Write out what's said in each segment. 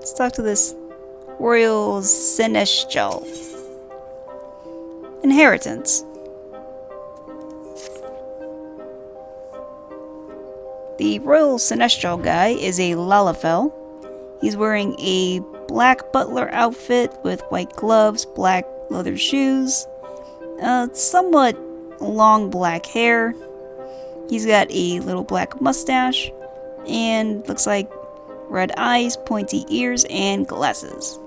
Let's talk to this Royal Seneschal. Inheritance. The Royal Seneschal guy is a Lalafell. He's wearing a black butler outfit with white gloves, black leather shoes, somewhat long black hair. He's got a little black mustache, and looks like red eyes, pointy ears, and glasses.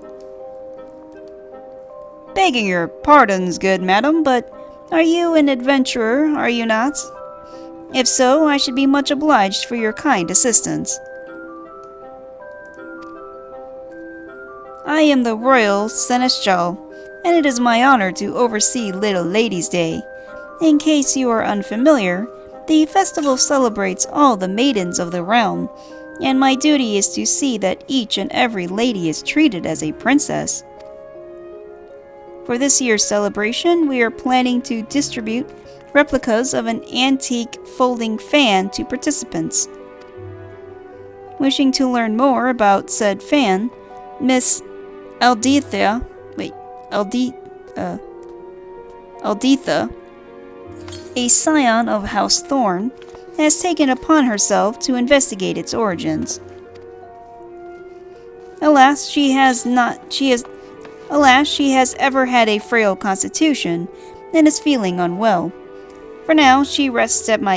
Begging your pardons, good madam, but are you an adventurer, are you not? If so, I should be much obliged for your kind assistance. I am the Royal Seneschal, and it is my honor to oversee Little Ladies' Day. In case you are unfamiliar, the festival celebrates all the maidens of the realm, and my duty is to see that each and every lady is treated as a princess. For this year's celebration, we are planning to distribute replicas of an antique folding fan to participants. Wishing to learn more about said fan, Miss Alditha, a scion of House Thorn, has taken upon herself to investigate its origins. Alas, she has ever had a frail constitution and is feeling unwell. For now, she rests at my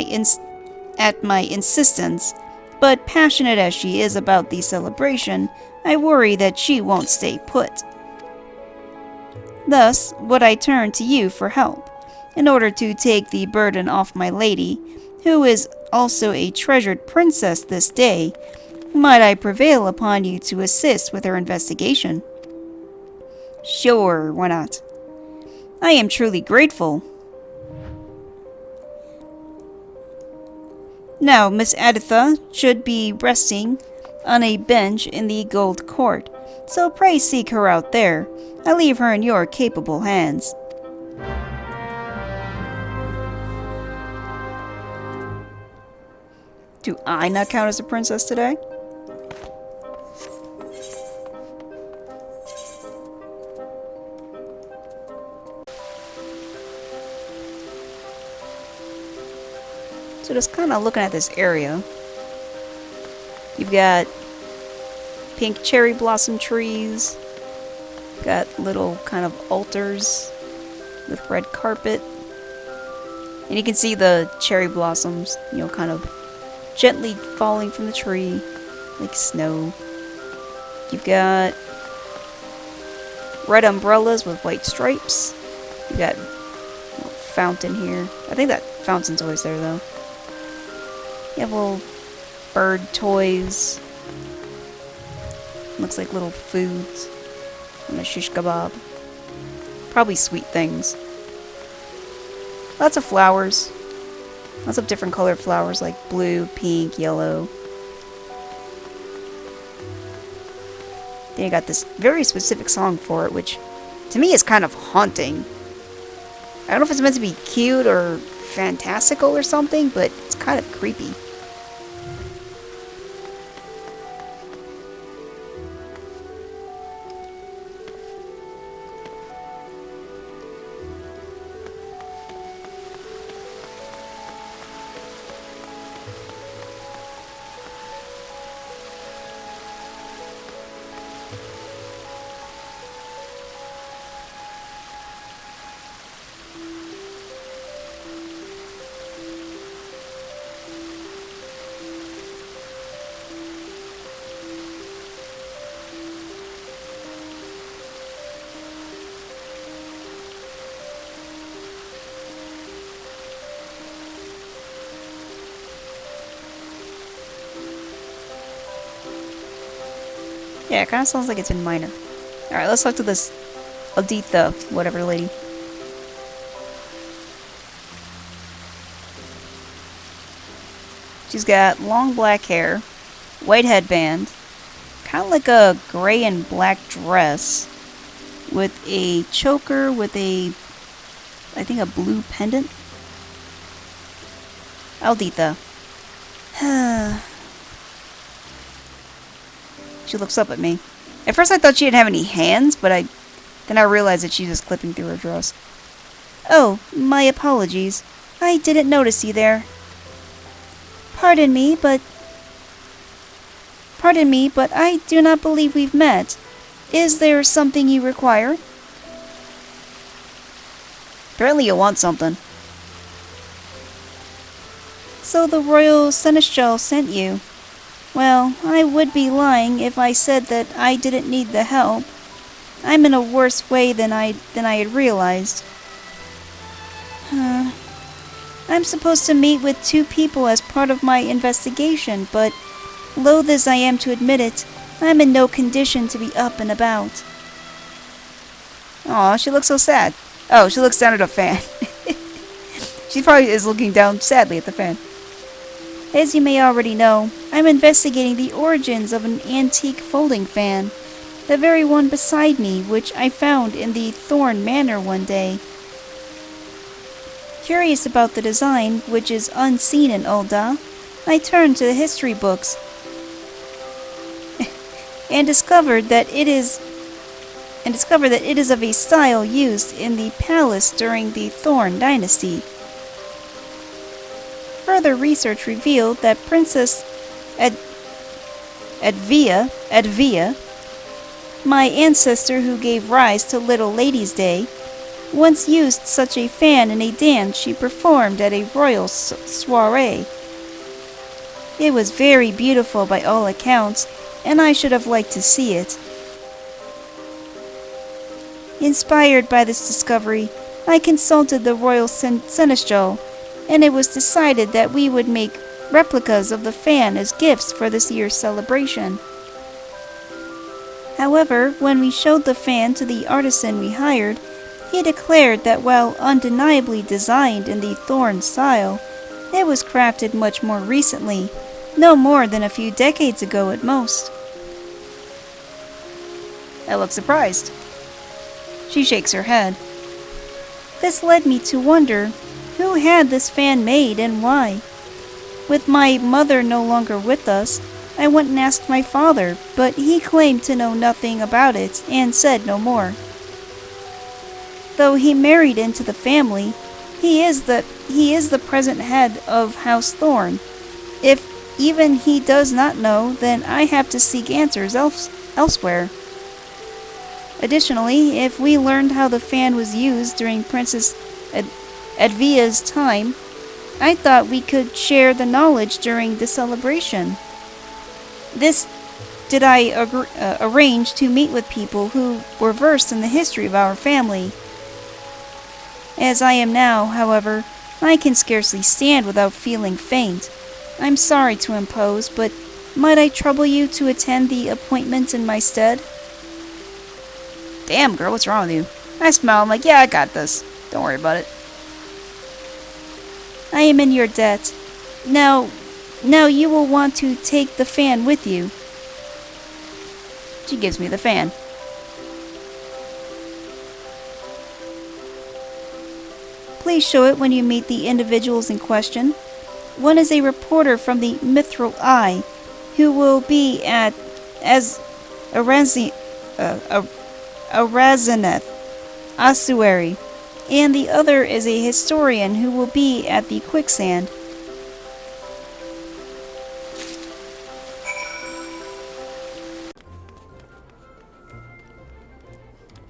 insistence, but passionate as she is about the celebration, I worry that she won't stay put. Thus, would I turn to you for help, in order to take the burden off my lady, who is also a treasured princess this day. Might I prevail upon you to assist with her investigation? Sure, why not? I am truly grateful. Now, Miss Aditha should be resting on a bench in the Gold Court, so pray seek her out there. I leave her in your capable hands. Do I not count as a princess today? So just kind of looking at this area, you've got pink cherry blossom trees, got little kind of altars with red carpet, and you can see the cherry blossoms, kind of gently falling from the tree like snow. You've got red umbrellas with white stripes. You've got a fountain here. I think that fountain's always there though. You have little bird toys. Looks like little foods. And a shish kebab. Probably sweet things. Lots of flowers. Lots of different colored flowers like blue, pink, yellow. Then you got this very specific song for it, which to me is kind of haunting. I don't know if it's meant to be cute or fantastical or something, but it's kind of creepy. Yeah, it kind of sounds like it's in minor. Alright, let's talk to this Aditha, whatever lady. She's got long black hair, white headband, kind of like a gray and black dress, with a choker with I think a blue pendant. Alditha. She looks up at me. At first I thought she didn't have any hands, but then I realized that she's just clipping through her dress. Oh, my apologies. I didn't notice you there. Pardon me, but I do not believe we've met. Is there something you require? Apparently you want something. So the Royal Seneschal sent you. Well, I would be lying if I said that I didn't need the help. I'm in a worse way than I had realized. I'm supposed to meet with 2 people as part of my investigation, but loath as I am to admit it, I'm in no condition to be up and about. Aw, she looks so sad. Oh, she looks down at a fan. She probably is looking down sadly at the fan. As you may already know, I'm investigating the origins of an antique folding fan, the very one beside me, which I found in the Thorn Manor one day. Curious about the design, which is unseen in Ul'dah, I turned to the history books and discovered that it is of a style used in the palace during the Thorn dynasty. Further research revealed that Princess Edvia, my ancestor who gave rise to Little Ladies' Day, once used such a fan in a dance she performed at a royal soiree. It was very beautiful by all accounts, and I should have liked to see it. Inspired by this discovery, I consulted the Royal Seneschal, and it was decided that we would make replicas of the fan as gifts for this year's celebration. However, when we showed the fan to the artisan we hired, he declared that while undeniably designed in the Thorn style, it was crafted much more recently, no more than a few decades ago at most. I look surprised. She shakes her head. This led me to wonder who had this fan made and why. With my mother no longer with us, I went and asked my father, but he claimed to know nothing about it and said no more. Though he married into the family, he is the present head of House Thorn. If even he does not know, then I have to seek answers elsewhere. Additionally, if we learned how the fan was used during Princess Edvia's time, I thought we could share the knowledge during the celebration. This did I arrange to meet with people who were versed in the history of our family. As I am now, however, I can scarcely stand without feeling faint. I'm sorry to impose, but might I trouble you to attend the appointment in my stead? Damn, girl, what's wrong with you? I smile. I'm like, yeah, I got this. Don't worry about it. I am in your debt. Now you will want to take the fan with you. She gives me the fan. Please show it when you meet the individuals in question. One is a reporter from the Mithril Eye, who will be at Arazaneth Ossuary, and the other is a historian who will be at the Quicksand.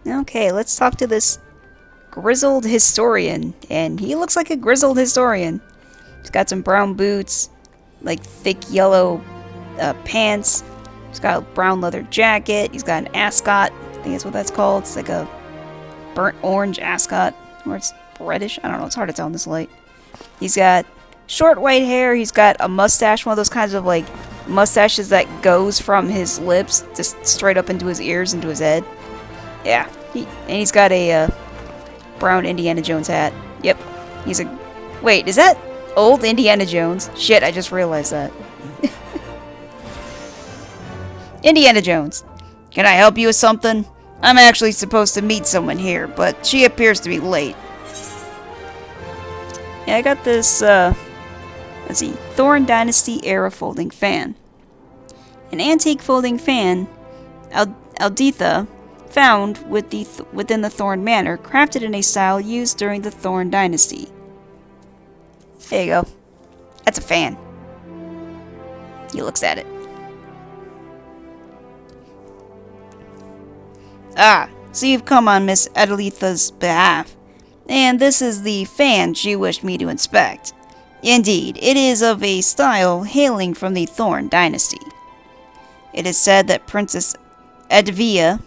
Okay, let's talk to this grizzled historian, and he looks like a grizzled historian. He's got some brown boots, like thick yellow pants. He's got a brown leather jacket. He's got an ascot. I think that's what that's called. It's like a burnt orange ascot, or it's reddish. I don't know. It's hard to tell in this light. He's got short white hair. He's got a mustache, one of those kinds of like mustaches that goes from his lips just straight up into his ears, into his head. Yeah, and he's got a brown Indiana Jones hat. Yep, he's a... Wait, is that old Indiana Jones? Shit, I just realized that. Indiana Jones, can I help you with something? I'm actually supposed to meet someone here, but she appears to be late. Yeah, I got this, let's see, Thorn Dynasty era folding fan. An antique folding fan, Alditha found within the Thorn Manor, crafted in a style used during the Thorn Dynasty. There you go. That's a fan. He looks at it. Ah, so you've come on Miss Adalitha's behalf, and this is the fan she wished me to inspect. Indeed, it is of a style hailing from the Thorn Dynasty. It is said that Princess Edvia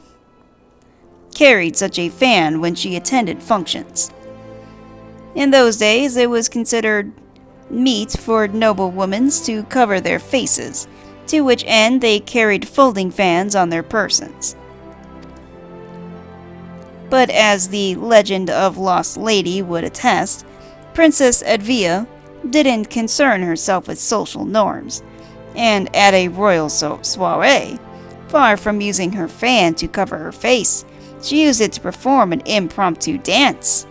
carried such a fan when she attended functions. In those days, it was considered meet for noblewomen to cover their faces, to which end they carried folding fans on their persons. But as the legend of Lost Lady would attest, Princess Edvia didn't concern herself with social norms, and at a royal soiree, far from using her fan to cover her face, she used it to perform an impromptu dance.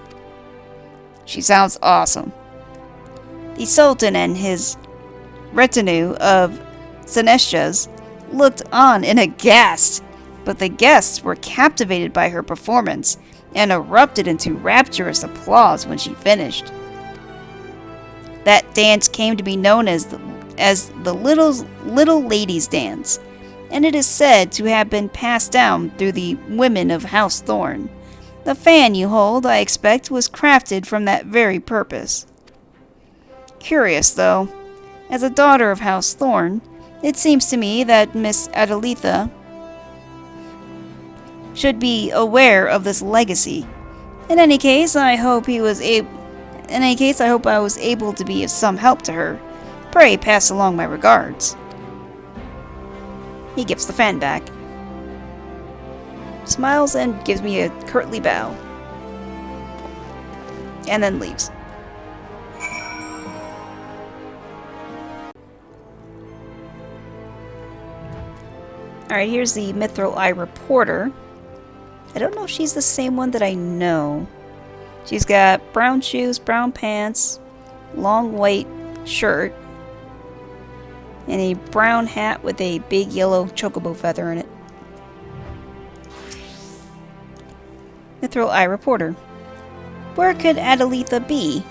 She sounds awesome. The Sultan and his retinue of Seneshas looked on in aghast, but the guests were captivated by her performance and erupted into rapturous applause when she finished. That dance came to be known as the Little Ladies' Dance, and it is said to have been passed down through the women of House Thorn. The fan you hold, I expect, was crafted from that very purpose. Curious, though. As a daughter of House Thorn, it seems to me that Miss Adalitha should be aware of this legacy. In any case, I hope I was able to be of some help to her. Pray pass along my regards. He gives the fan back, smiles, and gives me a courtly bow, and then leaves. Alright, here's the Mithril Eye Reporter. I don't know if she's the same one that I know. She's got brown shoes, brown pants, long white shirt, and a brown hat with a big yellow chocobo feather in it. Mithril Eye Reporter. Where could Adalitha be?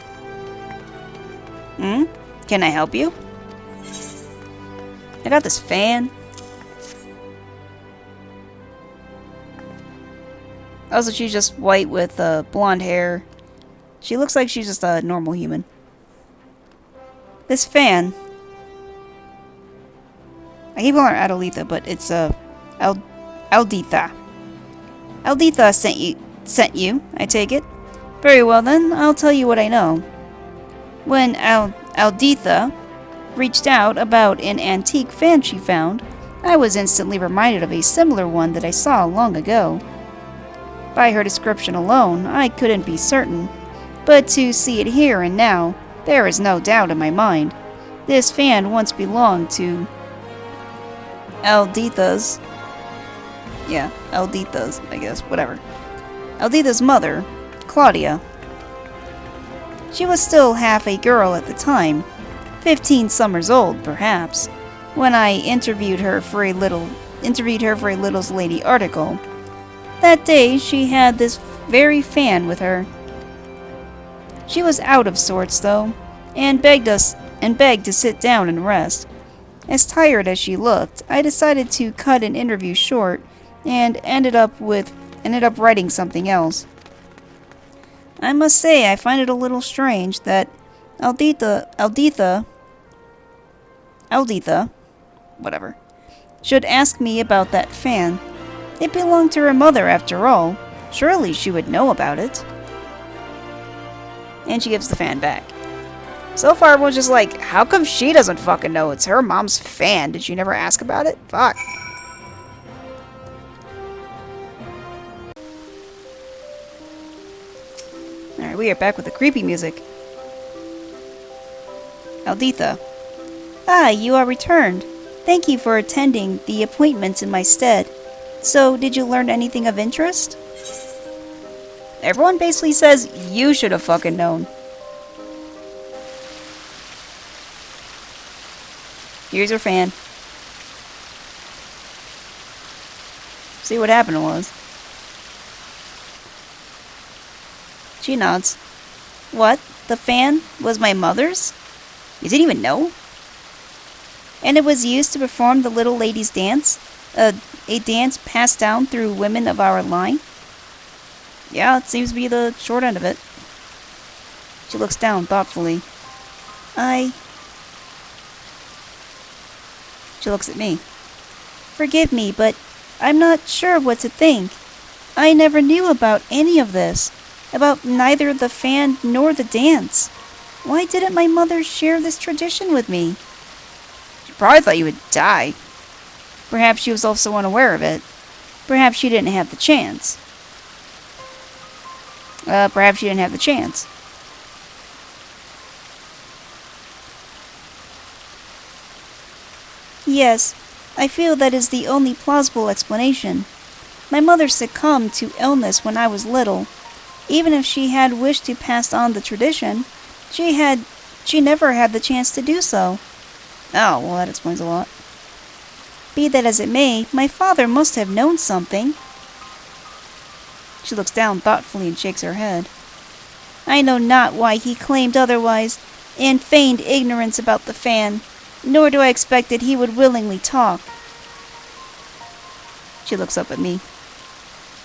Can I help you? I got this fan. Also, she's just white with blonde hair. She looks like she's just a normal human. This fan... I keep calling her Adalitha, but it's Alditha. Alditha sent you, I take it? Very well then, I'll tell you what I know. When Alditha reached out about an antique fan she found, I was instantly reminded of a similar one that I saw long ago. By her description alone, I couldn't be certain, but to see it here and now, there is no doubt in my mind. This fan once belonged to Alditha's, I guess, whatever. Alditha's mother, Claudia. She was still half a girl at the time, 15 summers old, perhaps, when I interviewed her for a Little Lady article. That day, she had this very fan with her. She was out of sorts, though, and begged to sit down and rest. As tired as she looked, I decided to cut an interview short and ended up writing something else. I must say I find it a little strange that Alditha, whatever, should ask me about that fan. It belonged to her mother after all. Surely she would know about it. And she gives the fan back. So far, everyone's just like, how come she doesn't fucking know it's her mom's fan? Did she never ask about it? Fuck. Alright, we are back with the creepy music. Alditha. Ah, you are returned. Thank you for attending the appointments in my stead. So, did you learn anything of interest? Everyone basically says, you should have fucking known. Here's her fan. See what happened was. She nods. What? The fan was my mother's? You didn't even know? And it was used to perform the little lady's dance? A dance passed down through women of our line? Yeah, it seems to be the short end of it. She looks down thoughtfully. She looks at me. Forgive me, but I'm not sure what to think. I never knew about any of this. About neither the fan nor the dance. Why didn't my mother share this tradition with me? She probably thought you would die. Perhaps she was also unaware of it. Perhaps she didn't have the chance. Perhaps she didn't have the chance. Yes, I feel that is the only plausible explanation. My mother succumbed to illness when I was little. Even if she had wished to pass on the tradition, she never had the chance to do so. Oh, well, that explains a lot. Be that as it may, my father must have known something. She looks down thoughtfully and shakes her head. I know not why he claimed otherwise, and feigned ignorance about the fan, nor do I expect that he would willingly talk. She looks up at me.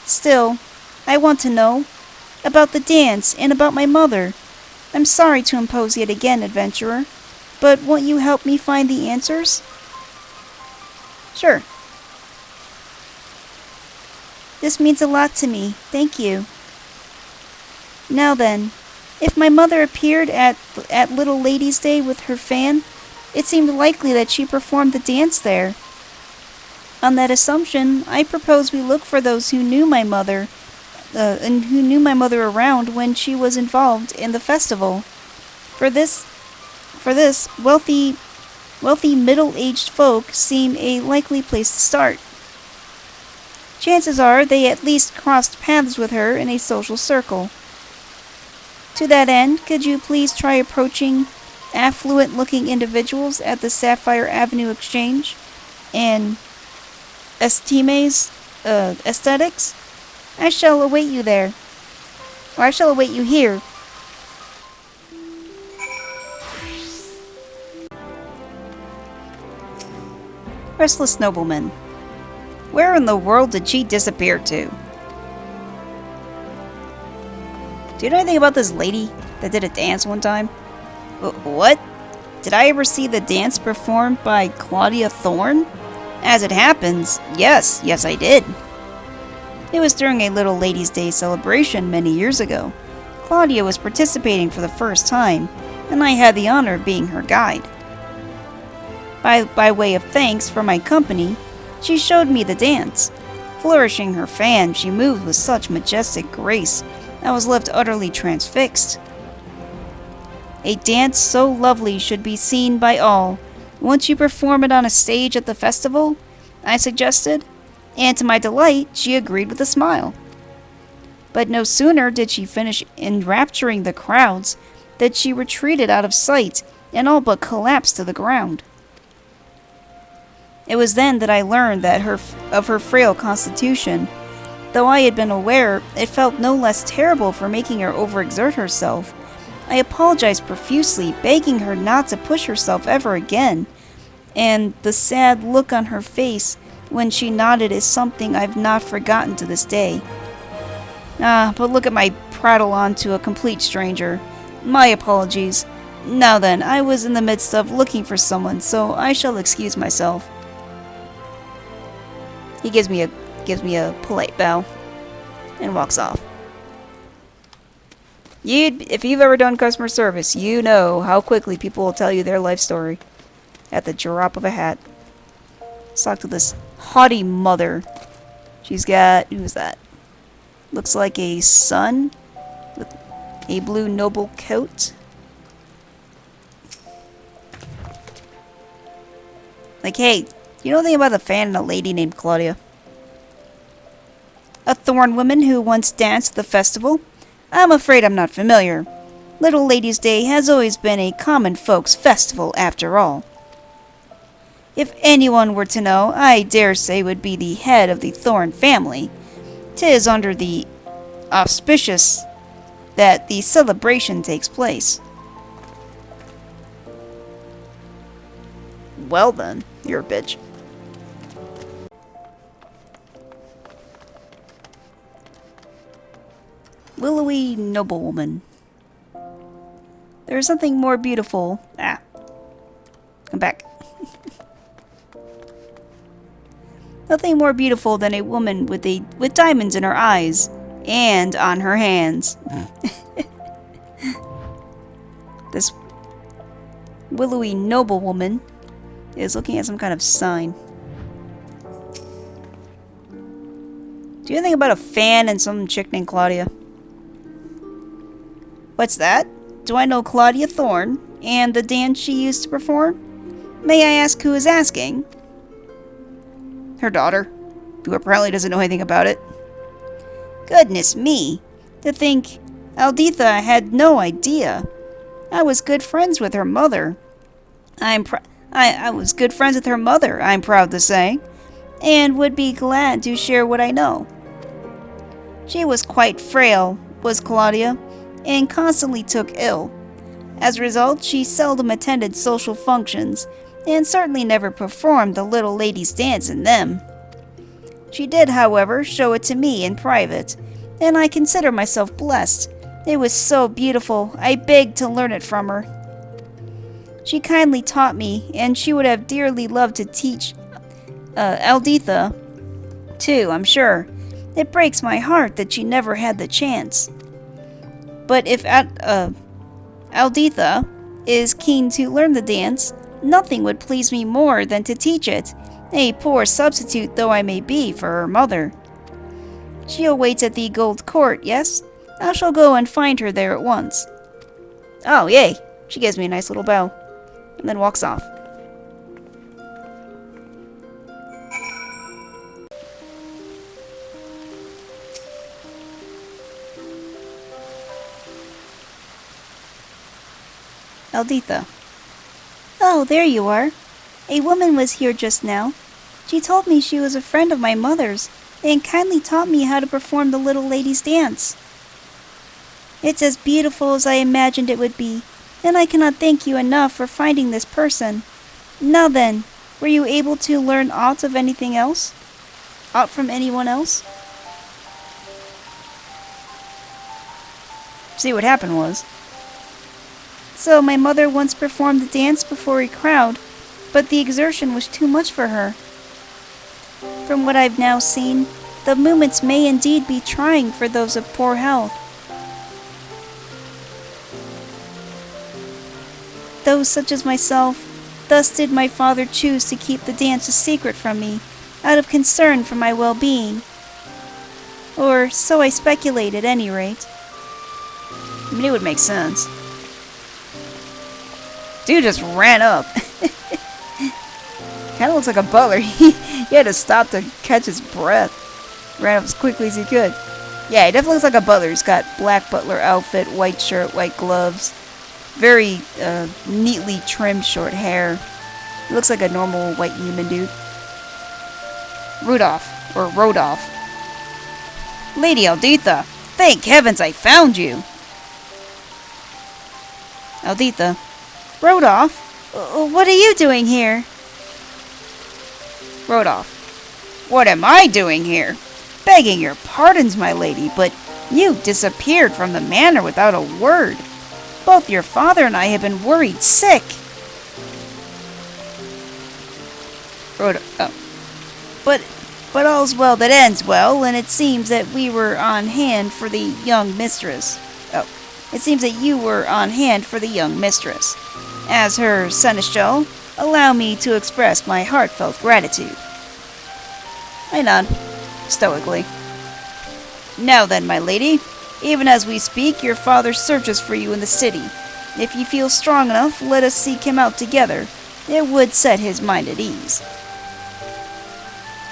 Still, I want to know about the dance and about my mother. I'm sorry to impose yet again, adventurer, but won't you help me find the answers? Sure. This means a lot to me. Thank you. Now then, if my mother appeared at Little Lady's Day with her fan, it seemed likely that she performed the dance there. On that assumption, I propose we look for those who knew my mother, around when she was involved in the festival. For this, wealthy middle-aged folk seem a likely place to start. Chances are they at least crossed paths with her in a social circle. To that end, could you please try approaching affluent-looking individuals at the Sapphire Avenue Exchange and Estime's Aesthetics? I shall await you there. Or I shall await you here. Restless nobleman. Where in the world did she disappear to? Do you know anything about this lady that did a dance one time? What? Did I ever see the dance performed by Claudia Thorne? As it happens, yes I did. It was during a Little Ladies' Day celebration many years ago. Claudia was participating for the first time, and I had the honor of being her guide. By way of thanks for my company, she showed me the dance. Flourishing her fan, she moved with such majestic grace, I was left utterly transfixed. A dance so lovely should be seen by all. Won't you perform it on a stage at the festival? I suggested, and to my delight, she agreed with a smile. But no sooner did she finish enrapturing the crowds than she retreated out of sight and all but collapsed to the ground. It was then that I learned of her frail constitution. Though I had been aware, it felt no less terrible for making her overexert herself. I apologized profusely, begging her not to push herself ever again, and the sad look on her face when she nodded is something I've not forgotten to this day. But look at my prattle on to a complete stranger. My apologies. Now then, I was in the midst of looking for someone, so I shall excuse myself. He gives me a polite bow and walks off. If you've ever done customer service, you know how quickly people will tell you their life story at the drop of a hat. Let's talk to this haughty mother. She's got, who is that? Looks like a son with a blue noble coat. Like, hey, you know anything about the fan and a lady named Claudia? A Thorn woman who once danced at the festival? I'm afraid I'm not familiar. Little Ladies' Day has always been a common folks' festival after all. If anyone were to know, I dare say would be the head of the Thorn family. 'Tis under the auspicious that the celebration takes place. Well then, you're a bitch. Willowy noblewoman. There is something more beautiful. Come back. Nothing more beautiful than a woman with diamonds in her eyes and on her hands. This willowy noblewoman is looking at some kind of sign. Do you think about a fan and some chick named Claudia? What's that? Do I know Claudia Thorn and the dance she used to perform? May I ask who is asking? Her daughter, who apparently doesn't know anything about it. Goodness me! To think Alditha had no idea. I was good friends with her mother. I was good friends with her mother, I'm proud to say, and would be glad to share what I know. She was quite frail, was Claudia, and constantly took ill. As a result, she seldom attended social functions, and certainly never performed the little lady's dance in them. She did, however, show it to me in private, and I consider myself blessed. It was so beautiful, I begged to learn it from her. She kindly taught me, and she would have dearly loved to teach Alditha, too, I'm sure. It breaks my heart that she never had the chance. But if Alditha is keen to learn the dance, nothing would please me more than to teach it, a poor substitute though I may be for her mother. She awaits at the Gold Court, yes? I shall go and find her there at once. Oh, yay! She gives me a nice little bow, and then walks off. Alditha. Oh, there you are. A woman was here just now. She told me she was a friend of my mother's, and kindly taught me how to perform the little lady's dance. It's as beautiful as I imagined it would be, and I cannot thank you enough for finding this person. Now then, were you able to learn aught of anything else? Aught from anyone else? See, what happened was, so my mother once performed the dance before a crowd, but the exertion was too much for her. From what I've now seen, the movements may indeed be trying for those of poor health. Those such as myself, thus did my father choose to keep the dance a secret from me, out of concern for my well-being. Or so I speculate at any rate. I mean, it would make sense. Dude just ran up. Kinda looks like a butler. He had to stop to catch his breath. Ran up as quickly as he could. Yeah, he definitely looks like a butler. He's got black butler outfit, white shirt, white gloves. Very neatly trimmed short hair. He looks like a normal white human dude. Rudolph, or Rodolph. Lady Alditha, thank heavens I found you! Alditha. Rodolph? What are you doing here? Rodolph. What am I doing here? Begging your pardons, my lady, but you disappeared from the manor without a word. Both your father and I have been worried sick. But all's well that ends well, and it seems that we were on hand for the young mistress. It seems that you were on hand for the young mistress. As her seneschal, allow me to express my heartfelt gratitude. I nod, stoically. Now then, my lady, even as we speak, your father searches for you in the city. If you feel strong enough, let us seek him out together. It would set his mind at ease.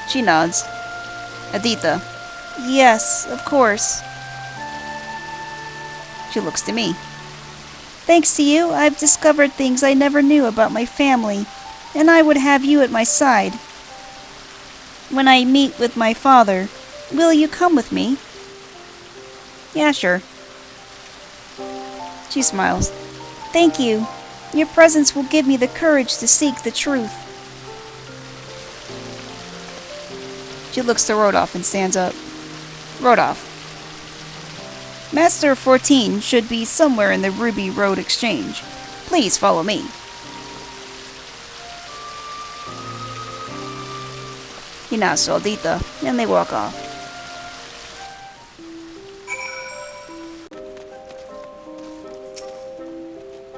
She nods. Alditha. Yes, of course. She looks to me. Thanks to you, I've discovered things I never knew about my family, and I would have you at my side. When I meet with my father, will you come with me? Yeah, sure. She smiles. Thank you. Your presence will give me the courage to seek the truth. She looks to Rodolph and stands up. Rodolph. Master 14 should be somewhere in the Ruby Road Exchange. Please follow me. He nods to Alditha, and they walk off.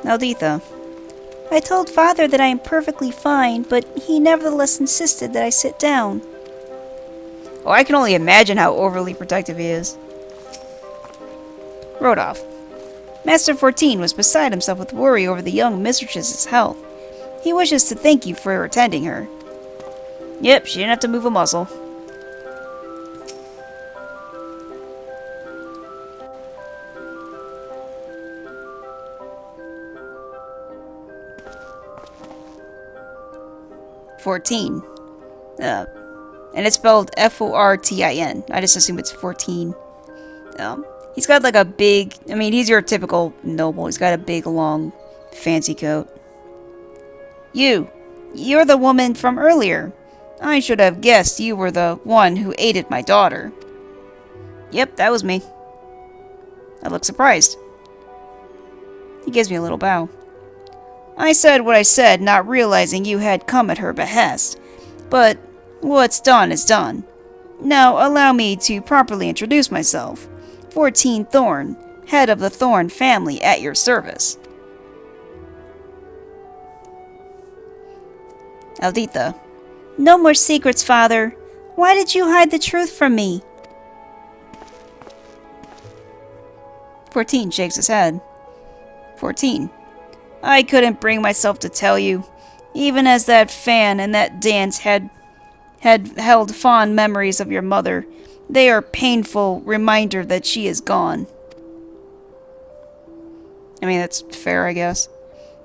Alditha. I told Father that I am perfectly fine, but he nevertheless insisted that I sit down. Oh, I can only imagine how overly protective he is. Rodolph. Master 14 was beside himself with worry over the young mistress's health. He wishes to thank you for attending her. Yep, she didn't have to move a muscle. "14. And it's spelled Fortin. I just assume it's 14. He's got like a big... I mean, he's your typical noble. He's got a big, long, fancy coat. You're the woman from earlier. I should have guessed you were the one who aided my daughter. Yep, that was me. I look surprised. He gives me a little bow. I said what I said, not realizing you had come at her behest. But what's done is done. Now allow me to properly introduce myself. 14 Thorn, head of the Thorn family, at your service. Alditha. No more secrets, Father. Why did you hide the truth from me? 14 shakes his head. 14. I couldn't bring myself to tell you, even as that fan and that dance had held fond memories of your mother. They are painful reminder that she is gone. I mean, that's fair, I guess.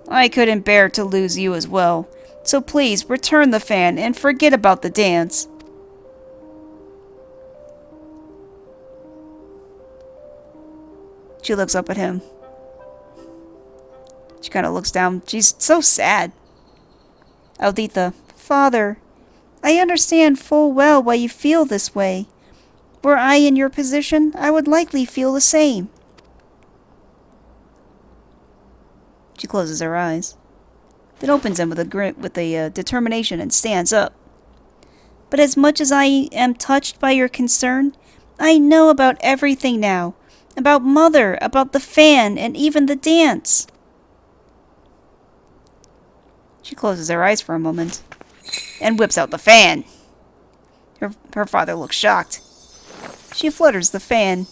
I couldn't bear to lose you as well, so please return the fan and forget about the dance. She looks up at him. She kind of looks down. She's so sad. Alditha. Father, I understand full well why you feel this way. Were I in your position, I would likely feel the same. She closes her eyes, then opens them with a determination and stands up. But as much as I am touched by your concern, I know about everything now. About Mother, about the fan, and even the dance. She closes her eyes for a moment, and whips out the fan. Her father looks shocked. She flutters the fan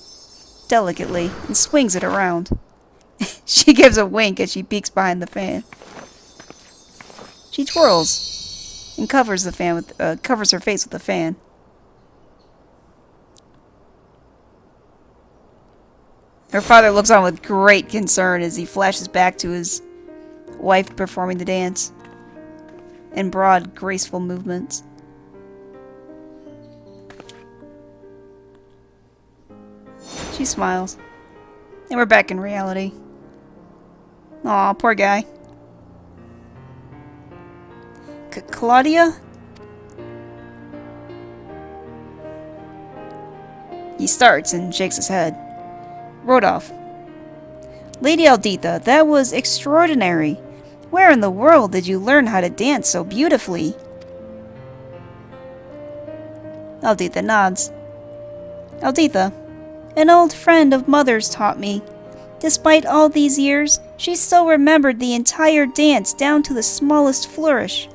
delicately and swings it around. She gives a wink as she peeks behind the fan. She twirls and covers her face with the fan. Her father looks on with great concern as he flashes back to his wife performing the dance in broad, graceful movements. She smiles. And we're back in reality. Aw, poor guy. Claudia? He starts and shakes his head. Rodolph. Lady Alditha, that was extraordinary. Where in the world did you learn how to dance so beautifully? Alditha nods. Alditha, an old friend of Mother's taught me. Despite all these years, she still remembered the entire dance down to the smallest flourish.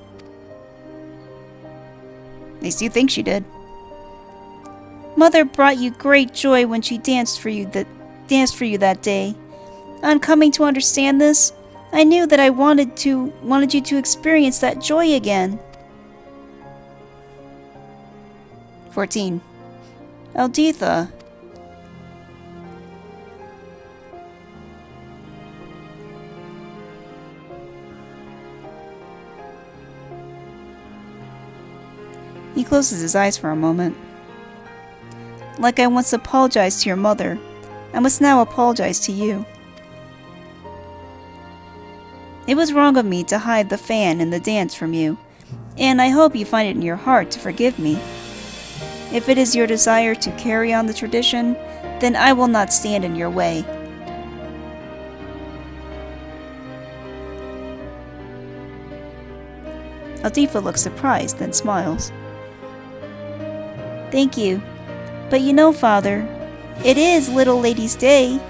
At least you think she did. Mother brought you great joy when she danced for you that day. On coming to understand this, I knew that I wanted you to experience that joy again. 14. Alditha. closes his eyes for a moment. Like I once apologized to your mother, I must now apologize to you. It was wrong of me to hide the fan and the dance from you, and I hope you find it in your heart to forgive me. If it is your desire to carry on the tradition, then I will not stand in your way. Aldifa looks surprised, then smiles. Thank you. But you know, Father, it is Little Lady's Day.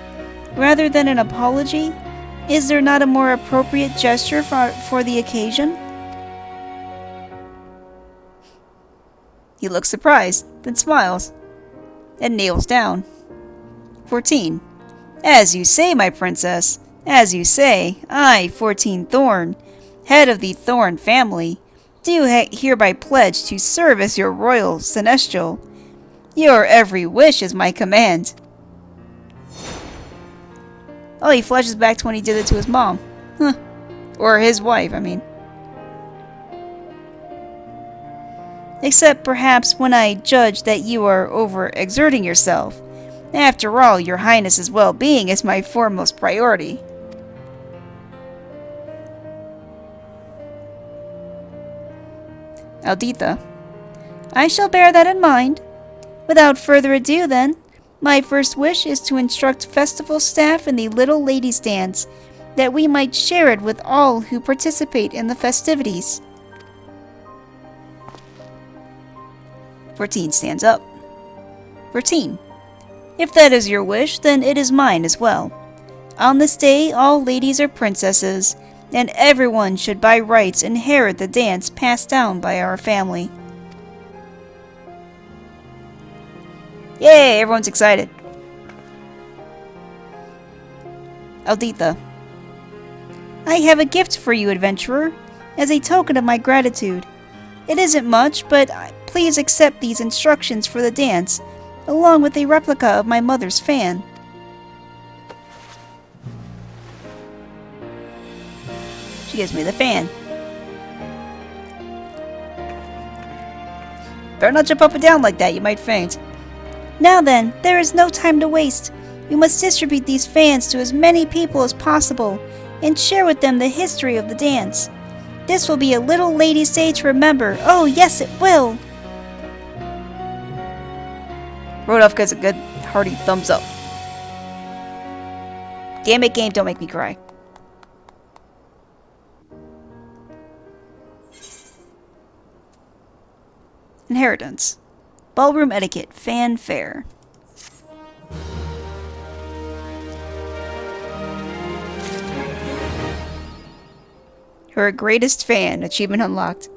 Rather than an apology, is there not a more appropriate gesture for the occasion? He looks surprised, then smiles, and kneels down. 14. As you say, my princess, as you say, I, 14 Thorn, head of the Thorn family, do hereby pledge to serve as your royal seneschal. Your every wish is my command. Oh, he flashes back to when he did it to his mom. Huh. Or his wife, I mean. Except perhaps when I judge that you are overexerting yourself. After all, your highness's well-being is my foremost priority. Aldifa. I shall bear that in mind. Without further ado, then, my first wish is to instruct festival staff in the Little Ladies' Dance, that we might share it with all who participate in the festivities. 14 stands up. 14. If that is your wish, then it is mine as well. On this day, all ladies are princesses, and everyone should by rights inherit the dance passed down by our family. Yay! Everyone's excited. Aldifa. I have a gift for you, adventurer, as a token of my gratitude. It isn't much, but please accept these instructions for the dance, along with a replica of my mother's fan. She gives me the fan. Better not jump up and down like that, you might faint. Now then, there is no time to waste. We must distribute these fans to as many people as possible, and share with them the history of the dance. This will be a Little Lady's Day to remember. Oh, yes, it will! Rodolph gets a good, hearty thumbs up. Damn it, game, don't make me cry. Inheritance. Ballroom etiquette. Fanfare. Her greatest fan. Achievement unlocked.